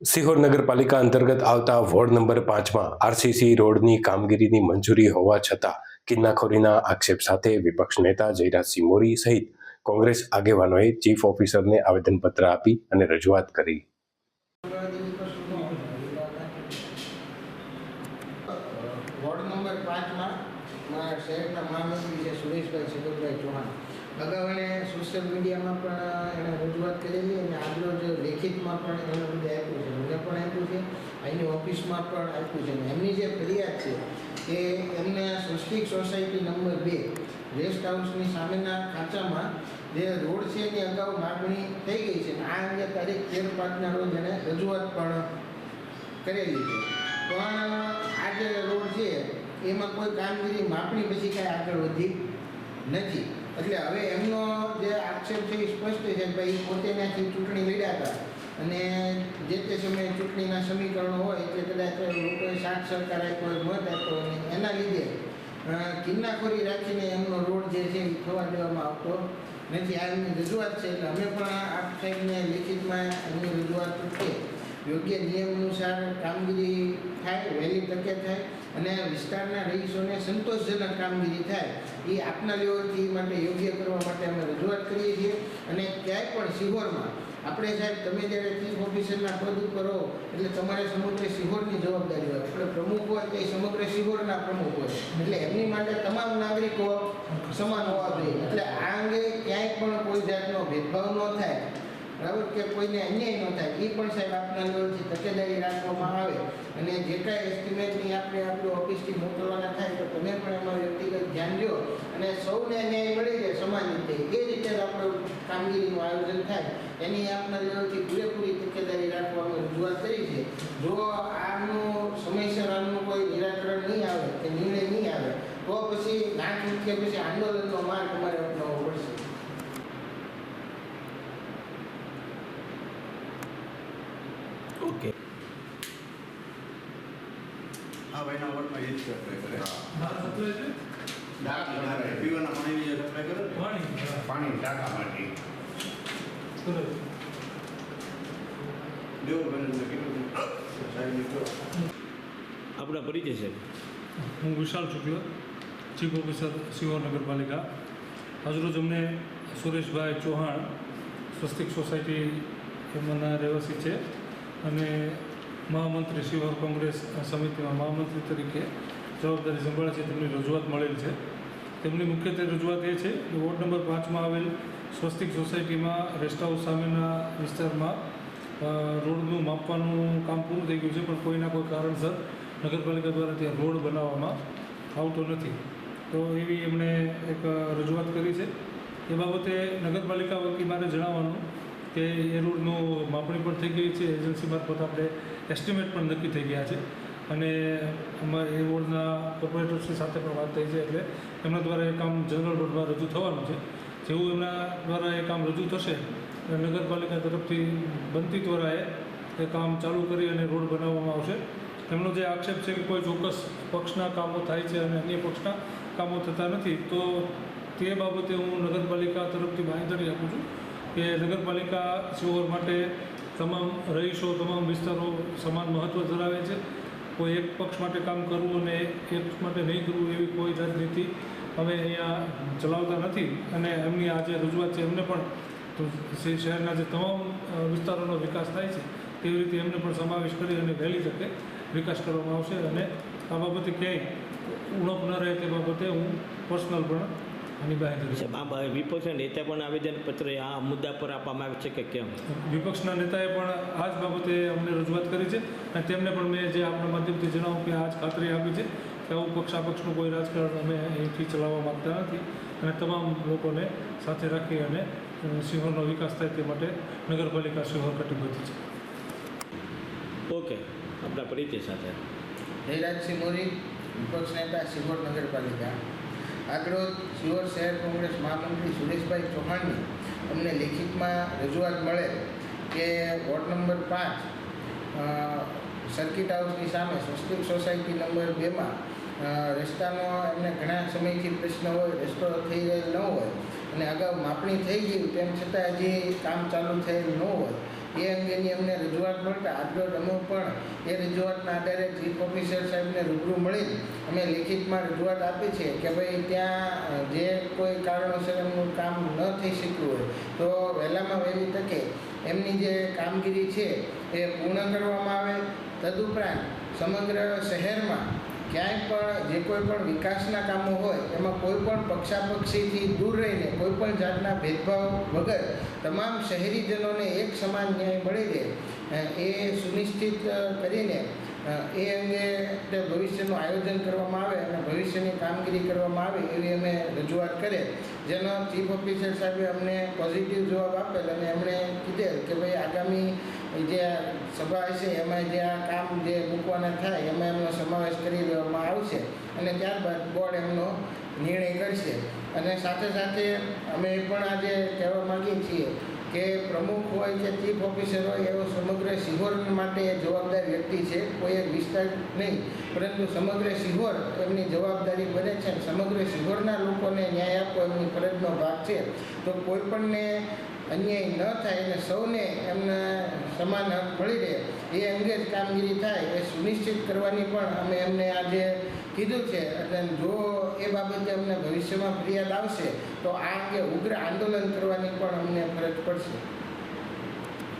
સિહોર નગરપાલિકા અંતર્ગત આવતા વોર્ડ નંબર 5માં આરસીસી રોડની કામગીરીની મંજૂરી હોવા છતાં કિન્નાખોરીના આક્ષેપ સાથે વિપક્ષ નેતા જયરાજસિંહ મોરી સહિત કોંગ્રેસ આગેવાનોએ ચીફ ઓફિસરને આવેદનપત્ર આપી અને રજૂઆત કરી. વોર્ડ નંબર 5માં શહેરના મહામંત્રી છે સુરેશભાઈ સિદ્ધુભાઈ ચૌહાણ. અગાઉ એણે સોશિયલ મીડિયામાં પણ એણે રજૂઆત કરેલી અને આજરોજ લેખિતમાં પણ એને બધે આપ્યું છે, મને પણ આપ્યું છે, અહીંની ઓફિસમાં પણ આપ્યું છે. એમની જે ફરિયાદ છે કે એમને સ્વસ્તિક સોસાયટી નંબર 2 રેસ્ટ હાઉસની સામેના ખાંચામાં જે રોડ છે એની અગાઉ માગણી થઈ ગઈ છે. આ અંગે તારીખ 13/5ના રોજ એણે રજૂઆત પણ કરેલી છે, પણ આ જે રોડ છે એમાં કોઈ કામગીરી માપણી પછી કાંઈ આગળ વધી નથી. એટલે હવે એમનો જે આક્ષેપ છે એ સ્પષ્ટ છે કે ભાઈ પોતે ત્યાંથી ચૂંટણી લડ્યા હતા અને જે તે સમયે ચૂંટણીના સમીકરણો હોય એટલે કદાચ લોકોએ સાથ સરકાર આપ્યો, મત આપ્યો અને એના લીધે કિન્નાખોરી રાખીને એમનો રોડ જે છે એ થવા દેવામાં આવતો નથી. આ એમની રજૂઆત છે. એટલે અમે પણ આપ સાહેબને લેખિતમાં એમની રજૂઆત છે યોગ્ય નિયમ અનુસાર કામગીરી થાય, વહેલી તકે થાય અને વિસ્તારના રહીશોને સંતોષજનક કામગીરી થાય એ આપના લેવલથી માટે યોગ્ય કરવા માટે અમે રજૂઆત કરીએ છીએ. અને ક્યાંય પણ સિહોરમાં આપણે સાહેબ તમે જ્યારે ચીફ ઓફિસરના પદ ઉપર હો એટલે તમારે સમગ્ર સિહોરની જવાબદારી હોય. આપણે પ્રમુખ હોય તો એ સમગ્ર સિહોરના પ્રમુખ હોય એટલે એમની માટે તમામ નાગરિકો સમાન હોવા જોઈએ. એટલે આ અંગે ક્યાંય પણ કોઈ જાતનો ભેદભાવ ન થાય, બરાબર, કે કોઈને અન્યાય ન થાય એ પણ સાહેબ આપના લેવલથી તકેદારી રાખવામાં આવે. અને જે કાંઈ એસ્ટિમેટની આપણે આપણી ઓફિસથી મોકલવાના થાય તો તમે પણ એમાં વ્યક્તિગત ધ્યાન દો અને સૌને ન્યાય મળી જાય સમાન રીતે. એ રીતે જ આપણું કામગીરીનું આયોજન થાય એની આપના લેવલથી પૂરેપૂરી તકેદારી રાખવામાં રજૂઆત કરી છે. જો આનું સમયસર આનું કોઈ નિરાકરણ નહીં આવે કે નિર્ણય નહીં આવે તો પછી ના છૂટકે પછી આંદોલનનો માર્ગ અમારે અપનાવવો પડશે. ઓકે, હા ભાઈના વોર્ડમાં એ જ સપ્લાય કરે. પીવાના પાણીની જે સપ્લાય કરે ને, પાણી ટાંકામાંથી દેવું બને કીધું સાહેબને કહો. આપણા પરિચય છે. હું વિશાલ શુક્લ, ચીફ ઓફિસર સિહોર નગરપાલિકા. આજરોજ અમને સુરેશભાઈ ચૌહાણ સ્વસ્તિક સોસાયટી એમાંના રહેવાસી છે અને મહામંત્રી સિહોર કોંગ્રેસ સમિતિમાં મહામંત્રી તરીકે જવાબદારી સંભાળે છે. તેમની રજૂઆત મળેલ છે. તેમની મુખ્યત્વે રજૂઆત એ છે કે વોર્ડ નંબર 5માં આવેલ સ્વસ્તિક સોસાયટીમાં રેસ્ટ હાઉસ સામેના વિસ્તારમાં રોડનું માપવાનું કામ પૂરું થઈ ગયું છે, પણ કોઈના કોઈ કારણસર નગરપાલિકા દ્વારા ત્યાં રોડ બનાવવામાં આવતો નથી. તો એવી એમણે એક રજૂઆત કરી છે. એ બાબતે નગરપાલિકા વતી મારે જણાવવાનું કે એ રોડનું માપણી પણ થઈ ગઈ છે. એજન્સી મારફત આપણે એસ્ટિમેટ પણ નક્કી થઈ ગયા છે અને અમારે એ રોડના કોર્પોરેટર્સની સાથે પણ વાત થઈ છે. એટલે એમના દ્વારા એ કામ જનરલ રોડમાં રજૂ થવાનું છે. જેવું એમના દ્વારા એ કામ રજૂ થશે નગરપાલિકા તરફથી બનતી ત્વરાએ એ કામ ચાલુ કરી અને રોડ બનાવવામાં આવશે. એમનો જે આક્ષેપ છે કે કોઈ ચોક્કસ પક્ષના કામો થાય છે અને અન્ય પક્ષના કામો થતા નથી, તો તે બાબતે હું નગરપાલિકા તરફથી બાંહેધરી આપું છું કે નગરપાલિકા સિહોર માટે તમામ રહીશો, તમામ વિસ્તારો સમાન મહત્ત્વ ધરાવે છે. કોઈ એક પક્ષ માટે કામ કરવું અને એક પક્ષ માટે નહીં કરવું એવી કોઈ રાજનીતિ અમે અહીંયા ચલાવતા નથી. અને એમની આ જે રજૂઆત છે એમને પણ શહેરના જે તમામ વિસ્તારોનો વિકાસ થાય છે તેવી રીતે એમને પણ સમાવેશ કરી અને વહેલી તકે વિકાસ કરવામાં આવશે. અને આ બાબતે ક્યાંય ઉણપ ન રહે તે બાબતે હું પર્સનલ પણ આની બાંહેધરી છે. વિપક્ષના નેતા પણ આવેદનપત્ર આ મુદ્દા પર આપવામાં આવે છે કે કેમ? વિપક્ષના નેતાએ પણ આ જ બાબતે અમને રજૂઆત કરી છે અને તેમને પણ મેં જે આપણા માધ્યમથી જણાવું કે આ જ ખાતરી આપી છે કે આવું પક્ષાપક્ષનું કોઈ રાજકારણ અમે અહીંથી ચલાવવા માગતા નથી અને તમામ લોકોને સાથે રાખી અને સિહોરનો વિકાસ થાય તે માટે નગરપાલિકા સિહોર કટિબદ્ધ છે. ઓકે, આપણા પરિચય સાથે. જયરાજસિંહ મોરી, વિપક્ષ નેતા, સિહોર નગરપાલિકા. આજરોજ સિહોર શહેર કોંગ્રેસ મહામંત્રી સુરેશભાઈ ચૌહાણની અમને લેખિતમાં રજૂઆત મળે કે વોર્ડ નંબર 5 સર્કિટ હાઉસની સામે સ્વસ્તિક સોસાયટી નંબર 2માં રસ્તાનો એમને ઘણા સમયથી પ્રશ્ન હોય, રસ્તો થઈ રહેલ ન હોય અને અગાઉ માપણી થઈ ગયું તેમ છતાં હજી કામ ચાલુ થયેલ ન હોય એ અંગેની અમને રજૂઆત મળતા આજરોજ અમે પણ એ રજૂઆતના આધારે ચીફ ઓફિસર સાહેબને રૂબરૂ મળી અમે લેખિતમાં રજૂઆત આપી છે કે ભાઈ ત્યાં જે કોઈ કારણોસર એમનું કામ ન થઈ શક્યું હોય તો વહેલામાં વહેલી તકે એમની જે કામગીરી છે એ પૂર્ણ કરવામાં આવે. તદુપરાંત સમગ્ર શહેરમાં ક્યાંય પણ જે કોઈ પણ વિકાસના કામો હોય એમાં કોઈ પણ પક્ષાપક્ષીથી દૂર રહીને કોઈ પણ જાતના ભેદભાવ વગર તમામ શહેરીજનોને એક સમાન ન્યાય મળી રહે એ સુનિશ્ચિત કરીને એ અંગે ભવિષ્યનું આયોજન કરવામાં આવે અને ભવિષ્યની કામગીરી કરવામાં આવે એવી અમે રજૂઆત કરે, જેનો ચીફ ઓફિસર સાહેબે અમને પોઝિટિવ જવાબ આપેલ અને એમણે કીધેલ કે ભાઈ આગામી જે સભા હશે એમાં જે આ કામ જે મૂકવાના થાય એમાં એમનો સમાવેશ કરી લેવામાં આવશે અને ત્યારબાદ બોર્ડ એમનો નિર્ણય કરશે. અને સાથે સાથે અમે એ પણ આજે કહેવા માગીએ છીએ કે પ્રમુખ હોય કે ચીફ ઓફિસર હોય એવો સમગ્ર સિહોર માટે જવાબદાર વ્યક્તિ છે, કોઈ એક વિસ્તાર નહીં પરંતુ સમગ્ર સિહોર એમની જવાબદારી બને છે. સમગ્ર સિહોરના લોકોને ન્યાય આપવો એમની ફરજનો ભાગ છે. તો કોઈ પણને અન્યાય ન થાય અને સૌને એમને સમાન હક મળી રહે એ અંગે જ કામગીરી થાય એ સુનિશ્ચિત કરવાની પણ અમે એમને આજે કીધું છે. અને જો એ બાબતે અમને ભવિષ્યમાં ફરિયાદ આવશે તો આ અંગે ઉગ્ર આંદોલન કરવાની પણ અમને ફરજ પડશે.